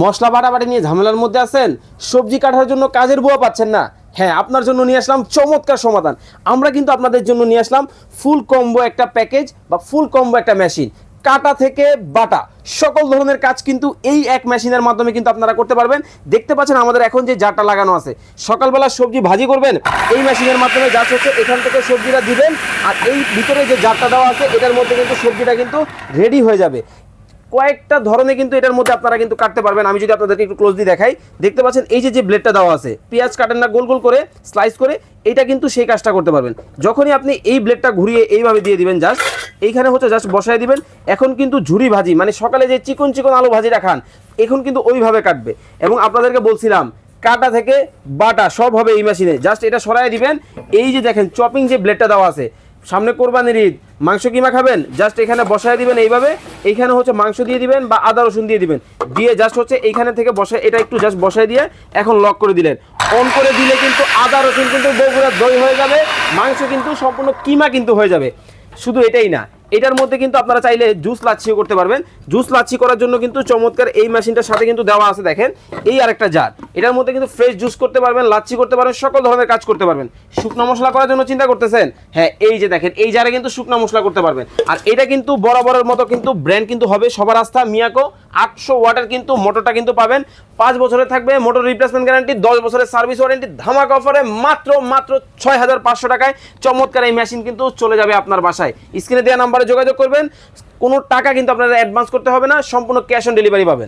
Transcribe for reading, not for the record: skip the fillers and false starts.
মশলা বাটাবাটি নিয়ে ঝামেলার মধ্যে আছেন, সবজি কাটার জন্য কাজের বুয়া পাচ্ছেন না? হ্যাঁ, আপনার জন্য নিয়ে আসলাম চমৎকার সমাধান। আমরা কিন্তু আপনাদের জন্য নিয়ে আসলাম ফুল কম্বো একটা প্যাকেজ বা ফুল কম্বো একটা মেশিন। কাটা থেকে বাটা সকল ধরনের কাজ কিন্তু এই এক মেশিনের মাধ্যমে কিন্তু আপনারা করতে পারবেন। দেখতে পাচ্ছেন আমাদের এখন যে জারটা লাগানো আছে, সকালবেলা সবজি ভাজি করবেন এই মেশিনের মাধ্যমে জাস্ট হচ্ছে এখান থেকে সবজিটা দিবেন, আর এই ভিতরে যে জারটা দেওয়া আছে এটার মধ্যে কিন্তু সবজিটা কিন্তু রেডি হয়ে যাবে। কয়েকটা ধরনের কিন্তু এটার মধ্যে আপনারা কিন্তু কাটতে পারবেন। আমি যদি আপনাদেরকে একটু ক্লোজলি দেখাই, দেখতে পাচ্ছেন এই যে ব্লেডটা দেওয়া আছে, পেঁয়াজ কাটেন না গোল গোল করে স্লাইস করে, এটা কিন্তু সেই কাজটা করতে পারবেন। যখনই আপনি এই ব্লেডটা ঘুরিয়ে এইভাবে দিয়ে দিবেন, জাস্ট এইখানে হচ্ছে জাস্ট বসায় দিবেন। এখন কিন্তু ঝুরি ভাজি মানে সকালে যে চিকন চিকন আলু ভাজিটা খান, এখন কিন্তু ওইভাবে কাটবে। এবং আপনাদেরকে বলছিলাম কাটা থেকে বাটা সব হবে এই মেশিনে। জাস্ট এটা সরাই দিবেন। এই যে দেখেন চপিং যে ব্লেডটা দেওয়া আছে, সামনে কোরবানির ঈদ, মাংস কিমা খাবেন, জাস্ট এখানে বসায় দিবেন এইভাবে। এইখানে হচ্ছে মাংস দিয়ে দিবেন বা আদা রসুন দিয়ে দিবেন, দিয়ে জাস্ট হচ্ছে এইখানে থেকে বসে এটা একটু জাস্ট বসায় দিয়ে এখন লক করে দিলেন। অন করে দিলে কিন্তু আদা রসুন কিন্তু বগুড়ার দই হয়ে যাবে, মাংস কিন্তু সম্পূর্ণ কিমা কিন্তু হয়ে যাবে। শুধু এটাই না, এটার মধ্যে কিন্তু আপনারা চাইলে জুস লাচ্ছিও করতে পারবেন। জুস লাচ্ছি করার জন্য কিন্তু চমৎকার এই মেশিনটার সাথে কিন্তু দেওয়া আছে, দেখেন এই আরেকটা জার। এটার মধ্যে কিন্তু ফ্রেশ জুস করতে পারবেন, লাচ্ছি করতে পারবেন, সকল ধরনের কাজ করতে পারবেন। শুকনো মশলা করার জন্য চিন্তা করতেছেন, হ্যাঁ এই যে দেখেন এই জারে কিন্তু শুকনো মশলা করতে পারবেন। আর এটা কিন্তু বরাবরের মতো কিন্তু ব্র্যান্ড কিন্তু হবে সবার আস্থা মিয়াকো। 800 ওয়াটের কিন্তু মোটরটা কিন্তু পাবেন, 5 বছরে থাকবে মোটর রিপ্লেসমেন্ট গ্যারান্টি, 10 বছরের সার্ভিস ওয়ারেন্টি। ধামাকা অফারে মাত্র 6500 টাকায় চমৎকার এই মেশিন কিন্তু চলে যাবে আপনার বাসায়। স্ক্রিনে দেওয়া নাম্বারে যোগাযোগ করবেন। কোনো টাকা কিন্তু আপনারা অ্যাডভান্স করতে হবে না, সম্পূর্ণ ক্যাশ অন ডেলিভারি পাবেন।